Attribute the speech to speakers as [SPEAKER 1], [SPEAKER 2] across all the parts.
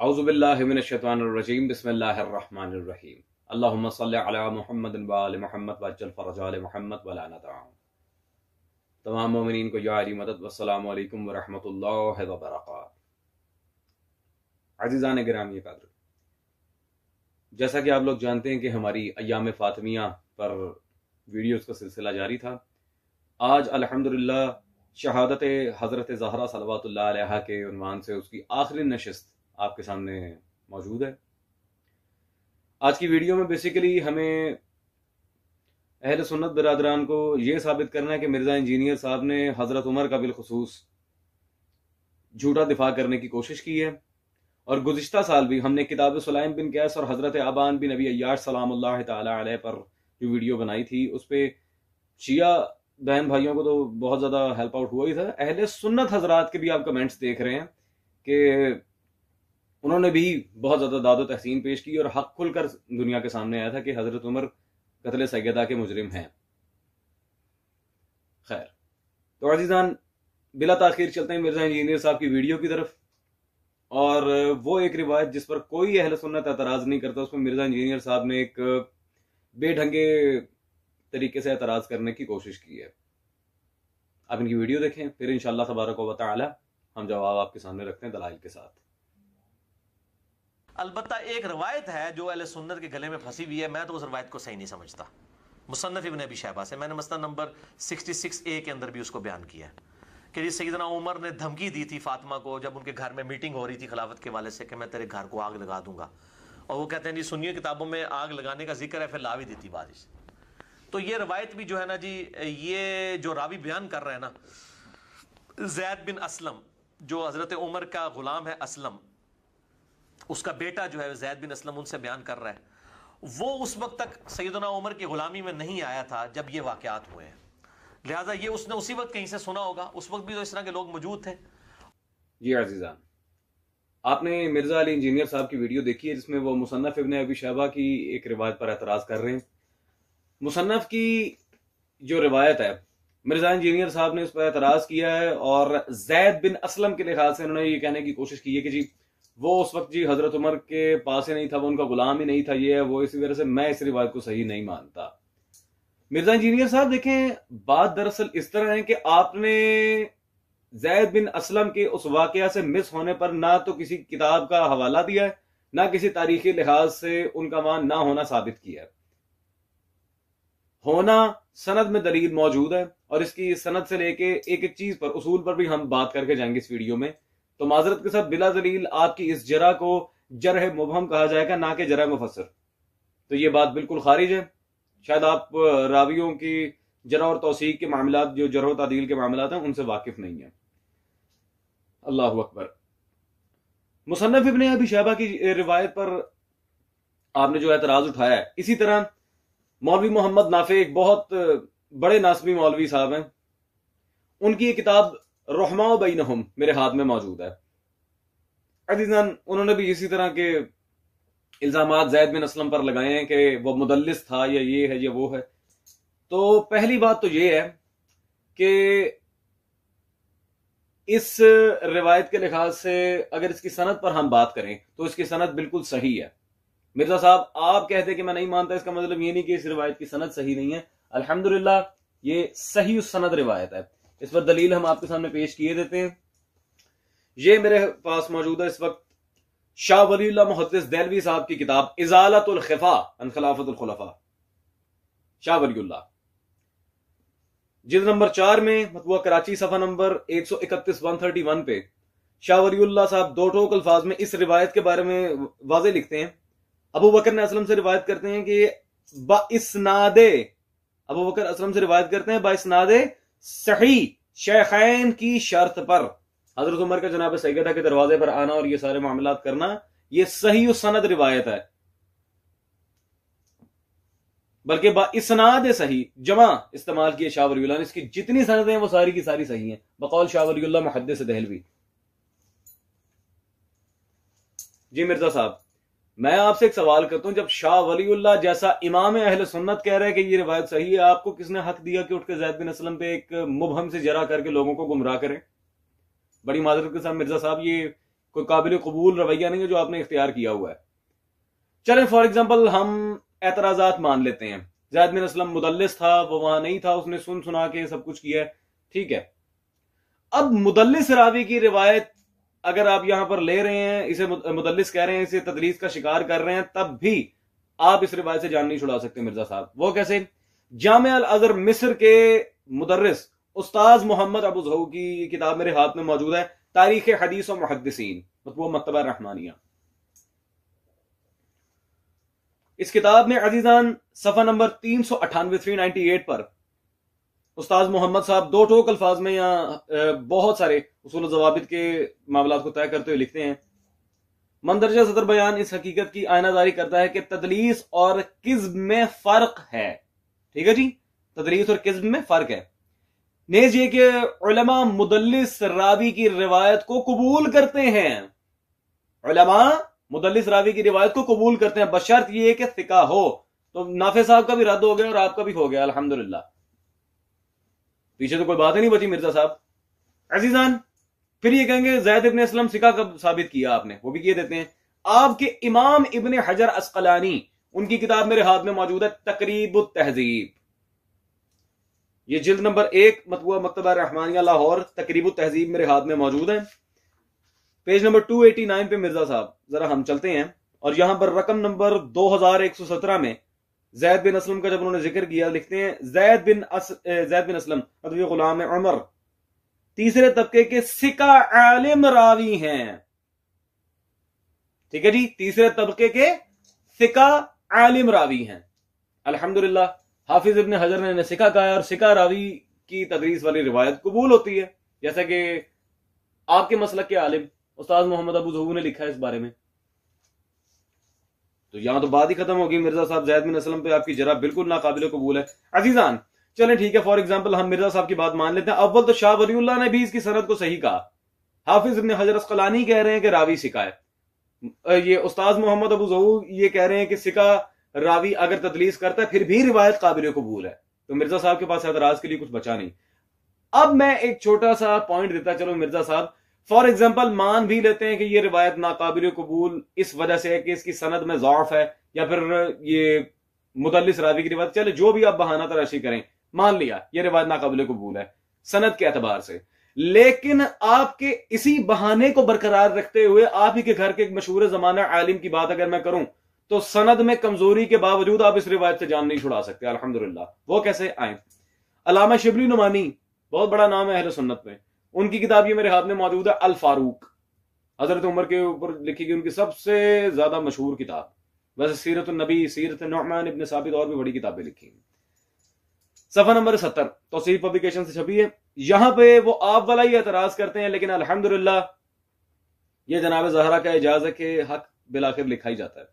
[SPEAKER 1] اعوذ باللہ من الشیطان الرجیم بسم اللہ الرحمن الرحیم اللہم صلی علی محمد وآل محمد وعجل فرج آل محمد ولا ندعهم۔ تمام مومنین کو یا علی مدد والسلام علیکم ورحمۃ اللہ وبرکاتہ۔ عزیزان گرامی قدر، جیسا کہ آپ لوگ جانتے ہیں کہ ہماری ایام فاطمیہ پر ویڈیوز کا سلسلہ جاری تھا۔ آج الحمدللہ شہادت حضرت زہرا صلوات اللہ علیہا کے عنوان سے اس کی آخری نشست آپ کے سامنے موجود ہے۔ آج کی ویڈیو میں بیسیکلی ہمیں اہل سنت برادران کو یہ ثابت کرنا ہے کہ مرزا انجینئر صاحب نے حضرت عمر کا بالخصوص جھوٹا دفاع کرنے کی کوشش کی ہے، اور گزشتہ سال بھی ہم نے کتاب سلیم بن قیس اور حضرت ابان بن ابی عیاش سلام اللہ تعالی علیہ پر جو ویڈیو بنائی تھی اس پہ شیعہ بہن بھائیوں کو تو بہت زیادہ ہیلپ آؤٹ ہوا ہی تھا۔ اہل سنت حضرات کے بھی آپ کمنٹس دیکھ رہے ہیں کہ انہوں نے بھی بہت زیادہ داد و تحسین پیش کی اور حق کھل کر دنیا کے سامنے آیا تھا کہ حضرت عمر قتل سیدہ کے مجرم ہیں۔ خیر، تو عزیزان بلا تاخیر چلتے ہیں مرزا انجینئر صاحب کی ویڈیو کی طرف، اور وہ ایک روایت جس پر کوئی اہل سنت اعتراض نہیں کرتا، اس میں مرزا انجینئر صاحب نے ایک بے ڈھنگے طریقے سے اعتراض کرنے کی کوشش کی ہے۔ آپ ان کی ویڈیو دیکھیں، پھر انشاءاللہ تبارک و تعالی ہم جواب آپ کے سامنے رکھتے ہیں دلائل کے ساتھ۔
[SPEAKER 2] البتہ ایک روایت ہے جو اہل سنت کے گلے میں پھنسی ہوئی ہے، میں تو اس روایت کو صحیح نہیں سمجھتا۔ مصنف ابن ابی شیبہ سے میں نے مسئلہ نمبر 66A کے اندر بھی اس کو بیان کیا ہے کہ سیدنا عمر نے دھمکی دی تھی فاطمہ کو جب ان کے گھر میں میٹنگ ہو رہی تھی خلافت کے والے سے کہ میں تیرے گھر کو آگ لگا دوں گا، اور وہ کہتے ہیں جی سنی کتابوں میں آگ لگانے کا ذکر ہے، پھر لا بھی دیتی بارش۔ تو یہ روایت بھی جو ہے نا جی، یہ جو راوی بیان کر رہے ہیں نا زید بن اسلم، جو حضرت عمر کا غلام ہے اسلم، اس کا بیٹا جو ہے زید بن اسلم ان سے بیان کر رہا ہے، وہ اس وقت تک سیدنا عمر کی غلامی میں نہیں آیا تھا جب یہ واقعات ہوئے ہیں، لہٰذا یہ اس نے اسی وقت کہیں سے سنا ہوگا، اس وقت بھی تو اس طرح کے لوگ موجود تھے۔
[SPEAKER 1] جی عزیزان، آپ نے مرزا علی انجینئر صاحب کی ویڈیو دیکھی ہے جس میں وہ مصنف ابن ابی شیبہ کی ایک روایت پر اعتراض کر رہے ہیں۔ مصنف کی جو روایت ہے مرزا انجینئر صاحب نے اس پر اعتراض کیا ہے، اور زید بن اسلم کے لحاظ سے انہوں نے یہ کہنے کی کوشش کی ہے کہ جی وہ اس وقت جی حضرت عمر کے پاس ہی نہیں تھا، وہ ان کا غلام ہی نہیں تھا، یہ ہے وہ، اسی وجہ سے میں اس روایت کو صحیح نہیں مانتا۔ مرزا انجینئر صاحب دیکھیں، بات دراصل اس طرح ہے کہ آپ نے زید بن اسلم کے اس واقعہ سے مس ہونے پر نہ تو کسی کتاب کا حوالہ دیا ہے، نہ کسی تاریخی لحاظ سے ان کا وہاں نہ ہونا ثابت کیا ہے۔ ہونا سند میں دلیل موجود ہے، اور اس کی سند سے لے کے ایک ایک چیز پر، اصول پر بھی ہم بات کر کے جائیں گے اس ویڈیو میں۔ تو معذرت کے ساتھ بلا دلیل آپ کی اس جرح کو جرح مبہم کہا جائے گا، نہ کہ جرح مفسر، تو یہ بات بالکل خارج ہے۔ شاید آپ راویوں کی جرح اور توثیق کے معاملات، جو جرح و تعدیل کے معاملات ہیں، ان سے واقف نہیں ہیں۔ اللہ اکبر۔ مصنف ابن ابی شیبہ کی روایت پر آپ نے جو اعتراض اٹھایا ہے، اسی طرح مولوی محمد نافع ایک بہت بڑے ناسبی مولوی صاحب ہیں، ان کی ایک کتاب رحماء بینہم میرے ہاتھ میں موجود ہے۔ عزیزان، انہوں نے بھی اسی طرح کے الزامات زید بن اسلم پر لگائے ہیں کہ وہ مدلس تھا، یا یہ ہے یا وہ ہے۔ تو پہلی بات تو یہ ہے کہ اس روایت کے لحاظ سے اگر اس کی سند پر ہم بات کریں تو اس کی سند بالکل صحیح ہے۔ مرزا صاحب آپ کہتے ہیں کہ میں نہیں مانتا، اس کا مطلب یہ نہیں کہ اس روایت کی سند صحیح نہیں ہے۔ الحمدللہ یہ صحیح السند روایت ہے، اس پر دلیل ہم آپ کے سامنے پیش کیے دیتے ہیں۔ یہ میرے پاس موجود ہے اس وقت شاہ ولی اللہ محدث دہلوی صاحب کی کتاب ازالۃ الخفا عن خلافت الخلفاء، شاہ ولی اللہ، جلد نمبر 4 میں، مطبوعہ کراچی، صفحہ نمبر 131 پہ شاہ ولی اللہ صاحب دو ٹوک الفاظ میں اس روایت کے بارے میں واضح لکھتے ہیں۔ ابو بکر نے اسلم سے روایت کرتے ہیں کہ باسناد، ابو بکر اسلم سے روایت کرتے ہیں باسناد صحیح شیخین کی شرط پر حضرت عمر کا جناب سیدہ کے دروازے پر آنا اور یہ سارے معاملات کرنا، یہ صحیح السند روایت ہے، بلکہ با اسناد صحیح جمع استعمال کیے شاہ ولی اللہ نے۔ اس کی جتنی سندیں ہیں وہ ساری کی ساری صحیح ہیں بقول شاہ ولی اللہ محدث دہلوی۔ جی مرزا صاحب، میں آپ سے ایک سوال کرتا ہوں، جب شاہ ولی اللہ جیسا امام اہل سنت کہہ رہے کہ یہ روایت صحیح ہے، آپ کو کس نے حق دیا کہ اٹھ کے زید بن اسلم پہ ایک مبہم سے جرح کر کے لوگوں کو گمراہ کریں؟ بڑی معذرت کے ساتھ مرزا صاحب، یہ کوئی قابل قبول رویہ نہیں ہے جو آپ نے اختیار کیا ہوا ہے. چلیں فار ایگزامپل ہم اعتراضات مان لیتے ہیں. زید بن اسلم مدلس تھا، وہ وہاں نہیں تھا، اس نے سنا کے سب کچھ کیا ہے، ٹھیک ہے. اب مدلس راوی کی روایت اگر آپ یہاں پر لے رہے ہیں، اسے مدلس کہہ رہے ہیں، اسے تدلیس کا شکار کر رہے ہیں، تب بھی آپ اس روایت سے جان نہیں چھڑا سکتے مرزا صاحب. وہ کیسے؟ جامع الازہر مصر کے مدرس استاذ محمد ابو ظہو کی کتاب میرے ہاتھ میں موجود ہے، تاریخ حدیث و محدثین، وہ مکتبہ رحمانیہ. اس کتاب میں عزیزان صفحہ نمبر 398 پر استاذ محمد صاحب دو ٹوک الفاظ میں یہاں بہت سارے اصول و ضوابط کے معاملات کو طے کرتے ہوئے لکھتے ہیں، مندرجہ صدر بیان اس حقیقت کی آئینہ داری کرتا ہے کہ تدلیس اور کذب میں فرق ہے. ٹھیک ہے جی، تدلیس اور کذب میں فرق ہے. نیز یہ کہ علماء مدلس راوی کی روایت کو قبول کرتے ہیں، علماء مدلس راوی کی روایت کو قبول کرتے ہیں بشرط یہ کہ ثقہ ہو. تو نافع صاحب کا بھی رد ہو گیا اور آپ کا بھی ہو گیا الحمدللہ. پیچھے تو کوئی بات ہی نہیں بچی مرزا صاحب. عزیزان پھر یہ کہیں گے زید ابن اسلم ثقہ کب ثابت کیا آپ نے؟ وہ بھی کیے دیتے ہیں. آپ کے امام ابن حجر عسقلانی، ان کی کتاب میرے ہاتھ میں موجود ہے تقریب التہذیب، یہ جلد نمبر 1 مطبوعہ مکتبہ رحمانیہ لاہور، تقریب التہذیب میرے ہاتھ میں موجود ہے. پیج نمبر 289 پہ مرزا صاحب ذرا ہم چلتے ہیں، اور یہاں پر رقم نمبر 2117 میں زید بن اسلم کا جب انہوں نے ذکر کیا لکھتے ہیں زید بن اسلم ادوی غلام عمر تیسرے طبقے کے ثقہ عالم راوی ہیں. ٹھیک ہے جی، تیسرے طبقے کے ثقہ عالم راوی ہیں. الحمدللہ حافظ ابن حجر نے ثقہ کہا ہے، اور ثقہ راوی کی تدریس والی روایت قبول ہوتی ہے، جیسا کہ آپ کے مسلک کے عالم استاد محمد ابو ظہو نے لکھا ہے اس بارے میں. تو یہاں تو بات ہی ختم ہوگی مرزا صاحب زید بن اسلم پہ آپ کی جرح بالکل ناقابل قبول ہے. عزیزان چلیں ٹھیک ہے، فار ایگزامپل ہم مرزا صاحب کی بات مان لیتے ہیں. اول تو شاہ ولی اللہ نے بھی اس کی سند کو صحیح کہا، حافظ ابن حجر عسقلانی کہہ رہے ہیں کہ راوی ثقہ ہے، یہ استاد محمد ابو ظہو یہ کہہ رہے ہیں کہ ثقہ راوی اگر تدلیس کرتا ہے پھر بھی روایت قابل قبول ہے. تو مرزا صاحب کے پاس اعتراض کے لیے کچھ بچا نہیں. اب میں ایک چھوٹا سا پوائنٹ دیتا چلو مرزا صاحب، فار ایگزامپل مان بھی لیتے ہیں کہ یہ روایت ناقابل قبول اس وجہ سے ہے کہ اس کی سند میں ضعف ہے، یا پھر یہ مدلس راوی کی روایت، چلے جو بھی آپ بہانہ تراشی کریں، مان لیا یہ روایت ناقابل قبول ہے سند کے اعتبار سے. لیکن آپ کے اسی بہانے کو برقرار رکھتے ہوئے آپ ہی کے گھر کے ایک مشہور زمانہ عالم کی بات اگر میں کروں تو سند میں کمزوری کے باوجود آپ اس روایت سے جان نہیں چھڑا سکتے الحمدللہ. وہ کیسے آئیں؟ علامہ شبلی نعمانی بہت بڑا نام ہے اہل سنت میں، ان کی کتاب یہ میرے ہاتھ میں موجود ہے الفاروق، حضرت عمر کے اوپر لکھی گئی ان کی سب سے زیادہ مشہور کتاب. ویسے سیرت النبی، سیرت نعمان ابن ثابت اور بھی بڑی کتابیں لکھی ہیں. صفحہ نمبر 70 توصیف پبلیکیشن سے چھپی ہے. یہاں پہ وہ آپ والا ہی اعتراض کرتے ہیں، لیکن الحمدللہ یہ جناب زہرا کا اعجاز ہے کہ حق بالآخر لکھا ہی جاتا ہے.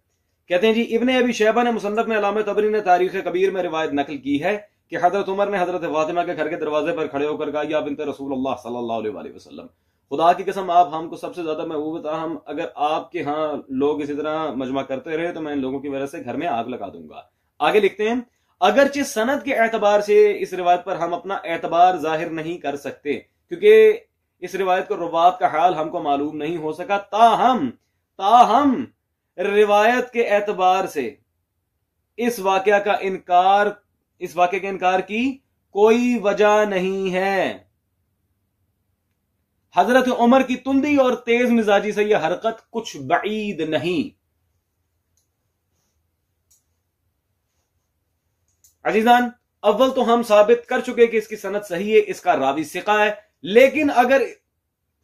[SPEAKER 1] کہتے ہیں جی ابن ابی شیبہ نے مصنف میں، علامہ طبری نے تاریخ کبیر میں روایت نقل کی ہے کہ حضرت عمر نے حضرت فاطمہ کے گھر کے دروازے پر کھڑے ہو کر کہا یا بنت رسول اللہ صلی اللہ علیہ وآلہ وسلم، خدا کی قسم آپ ہم کو سب سے زیادہ محبوب تھا، ہم اگر آپ کے ہاں لوگ اسی طرح مجمع کرتے رہے تو میں ان لوگوں کی وجہ سے گھر میں آگ لگا دوں گا. آگے لکھتے ہیں اگرچہ سند کے اعتبار سے اس روایت پر ہم اپنا اعتبار ظاہر نہیں کر سکتے کیونکہ اس روایت کو روات کا حال ہم کو معلوم نہیں ہو سکا، تاہم روایت کے اعتبار سے اس واقعے کا انکار کی کوئی وجہ نہیں ہے. حضرت عمر کی تندی اور تیز مزاجی سے یہ حرکت کچھ بعید نہیں. عزیزان اول تو ہم ثابت کر چکے کہ اس کی سند صحیح ہے، اس کا راوی ثقہ ہے، لیکن اگر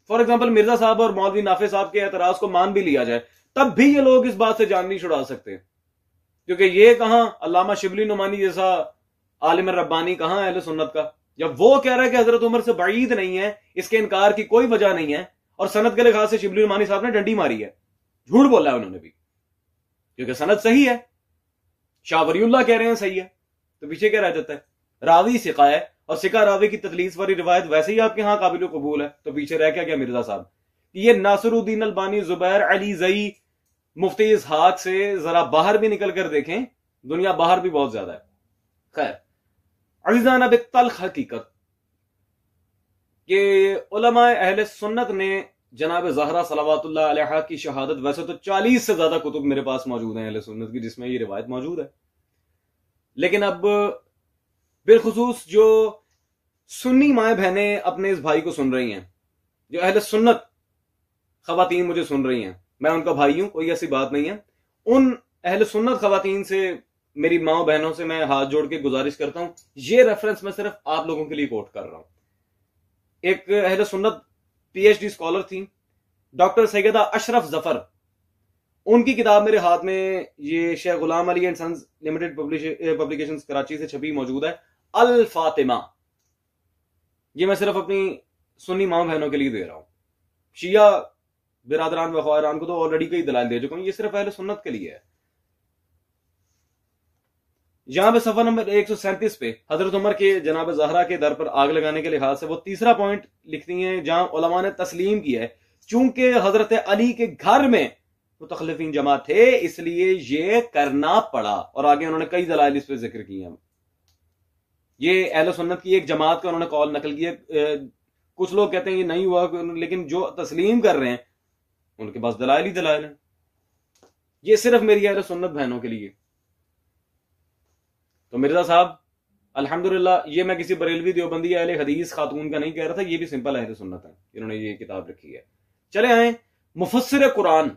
[SPEAKER 1] فار ایگزامپل مرزا صاحب اور مولوی نافع صاحب کے اعتراض کو مان بھی لیا جائے تب بھی یہ لوگ اس بات سے جان نہیں چھڑا سکتے، کیونکہ یہ کہاں علامہ شبلی نعمانی جیسا عالم ربانی کہاں اہل سنت کا، جب وہ کہہ رہا ہے کہ حضرت عمر سے بعید نہیں ہے، اس کے انکار کی کوئی وجہ نہیں ہے، اور سند کے لحاظ سے شبلی نعمانی صاحب نے ڈنڈی ماری ہے، جھوٹ بولا ہے انہوں نے بھی، کیونکہ سند صحیح ہے، شاہ ولی اللہ کہہ رہے ہیں صحیح ہے، تو پیچھے کیا رہ جاتا ہے؟ راوی ثقہ ہے، اور ثقہ راوی کی تدلیس والی روایت ویسے ہی آپ کے ہاں قابل قبول ہے، تو پیچھے رہ کیا گیا مرزا صاحب؟ یہ ناصر الدین البانی، زبیر علی زئی، مفتی اسحاق سے ذرا باہر بھی نکل کر دیکھیں، دنیا باہر بھی بہت زیادہ ہے. خیر عزیزان، اب ایک تلخ حقیقت کہ علماء اہل سنت نے جناب زہرا صلوات اللہ علیہا کی شہادت، ویسے تو 40 سے زیادہ کتب میرے پاس موجود ہیں اہل سنت کی جس میں یہ روایت موجود ہے، لیکن اب بالخصوص جو سنی مائیں بہنیں اپنے اس بھائی کو سن رہی ہیں، جو اہل سنت خواتین مجھے سن رہی ہیں، میں ان کا بھائی ہوں، کوئی ایسی بات نہیں ہے، ان اہل سنت خواتین سے، میری ماں بہنوں سے میں ہاتھ جوڑ کے گزارش کرتا ہوں، یہ ریفرنس میں صرف آپ لوگوں کے لیے کوٹ کر رہا ہوں۔ ایک اہل سنت پی ایچ ڈی اسکالر تھی ڈاکٹر سیدہ اشرف ظفر، ان کی کتاب میرے ہاتھ میں، یہ Sheikh Ghulam Ali and sons limited publications Karachi سے چھپی موجود ہے، الفاطمہ۔ یہ میں صرف اپنی سنی ماں بہنوں کے لیے دے رہا ہوں، شیعہ برادران و خواران کو تو آلریڈی کئی دلائل دے چکا ہوں، یہ صرف اہل سنت کے لیے ہے۔ یہاں پہ صفحہ نمبر 137 پہ حضرت عمر کے جناب زہرا کے در پر آگ لگانے کے لحاظ سے وہ تیسرا پوائنٹ لکھتی ہیں جہاں علماء نے تسلیم کیا ہے، چونکہ حضرت علی کے گھر میں متخلفین جمع تھے اس لیے یہ کرنا پڑا، اور آگے انہوں نے کئی دلائل اس پہ ذکر کی ہیں۔ یہ اہل سنت کی ایک جماعت کا انہوں نے قول نقل کیا، کچھ لوگ کہتے ہیں یہ نہیں ہوا، لیکن جو تسلیم کر رہے ہیں ان کے پاس دلائل ہی دلائل ہیں۔ یہ صرف میری اہل سنت بہنوں کے لیے۔ تو مرزا صاحب الحمدللہ، یہ میں کسی بریلوی دیوبندی اہل حدیث خاتون کا نہیں کہہ رہا تھا، یہ بھی سمپل اہل سنت ہے جنہوں نے یہ کتاب رکھی ہے۔ چلے آئیں مفسر قرآن،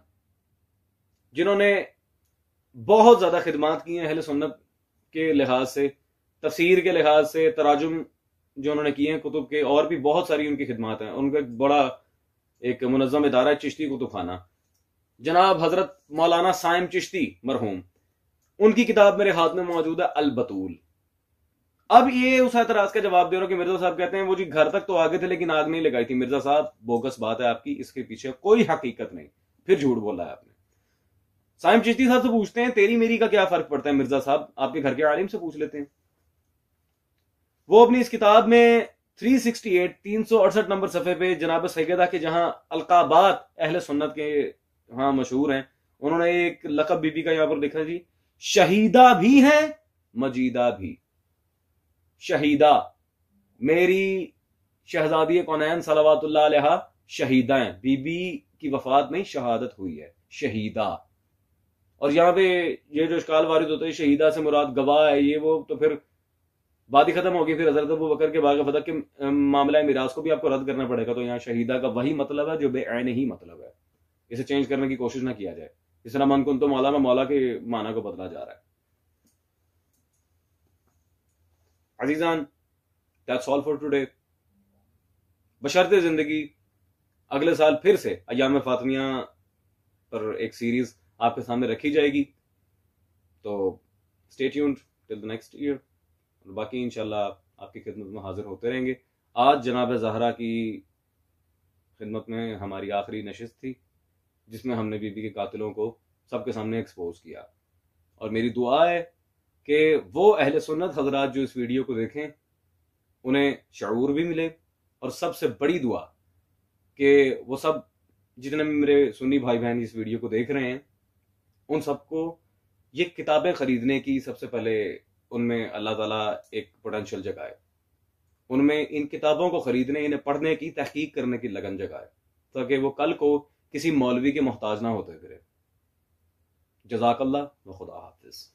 [SPEAKER 1] جنہوں نے بہت زیادہ خدمات کی ہیں اہل سنت کے لحاظ سے، تفسیر کے لحاظ سے، تراجم جو انہوں نے کیے ہیں کتب کے، اور بھی بہت ساری ان کی خدمات ہیں۔ ان کا ایک بڑا ایک منظم ادارہ ہے چشتی کتب خانہ، جناب حضرت مولانا سائم چشتی مرحوم، ان کی کتاب میرے ہاتھ میں موجود ہے البتول۔ اب یہ اس اعتراض کا جواب دے رہا ہوں کہ مرزا صاحب کہتے ہیں وہ جی گھر تک تو آگے تھے لیکن آگ نہیں لگائی تھی۔ مرزا صاحب بوگس بات ہے آپ کی، اس کے پیچھے کوئی حقیقت نہیں، پھر جھوٹ بولا ہے آپ نے۔ سائم چشتی صاحب سے پوچھتے ہیں تیری میری کا کیا فرق پڑتا ہے مرزا صاحب، آپ کے گھر کے عالم سے پوچھ لیتے ہیں۔ وہ اپنی اس کتاب میں 368 نمبر صفحے پہ جناب سیدہ کے جہاں القابات اہل سنت کے ہاں مشہور ہیں، انہوں نے ایک لقب بی بی کا یہاں پر لکھا جی، شہیدہ بھی ہیں مجیدہ بھی۔ شہیدہ، میری شہزادی کونین صلوات اللہ علیہا شہیدہ ہیں، بی بی کی وفات نہیں شہادت ہوئی ہے، شہیدہ۔ اور یہاں پہ یہ جو اشکال وارد ہوتا ہے شہیدہ سے مراد گواہ ہے یہ وہ، تو پھر بات ہی ختم ہوگی، پھر حضرت ابو بکر کے باغ فتح کے معاملہ میراث کو بھی آپ کو رد کرنا پڑے گا۔ تو یہاں شہیدہ کا وہی مطلب ہے جو بے عین ہی مطلب ہے، اسے چینج کرنے کی کوشش نہ کیا جائے، اس طرح من کن تو مولا میں مولا کے معنی کو بدلا جا رہا ہے۔ عزیزان، that's all for today۔ بشرط زندگی اگلے سال پھر سے ایام فاطمیہ پر ایک سیریز آپ کے سامنے رکھی جائے گی، تو stay tuned till the next year، اور باقی انشاءاللہ آپ کی خدمت میں حاضر ہوتے رہیں گے۔ آج جناب زہرا کی خدمت میں ہماری آخری نشست تھی جس میں ہم نے بی بی کے قاتلوں کو سب کے سامنے ایکسپوز کیا، اور میری دعا ہے کہ وہ اہل سنت حضرات جو اس ویڈیو کو دیکھیں انہیں شعور بھی ملے، اور سب سے بڑی دعا کہ وہ سب جتنے میرے سنی بھائی بہن اس ویڈیو کو دیکھ رہے ہیں ان سب کو یہ کتابیں خریدنے کی سب سے پہلے ان میں اللہ تعالیٰ ایک پوٹینشیل جگائے، ان میں ان کتابوں کو خریدنے، انہیں پڑھنے کی، تحقیق کرنے کی لگن جگائے، تاکہ وہ کل کو کسی مولوی کے محتاج نہ ہوتے پھرے۔ جزاک اللہ و خدا حافظ۔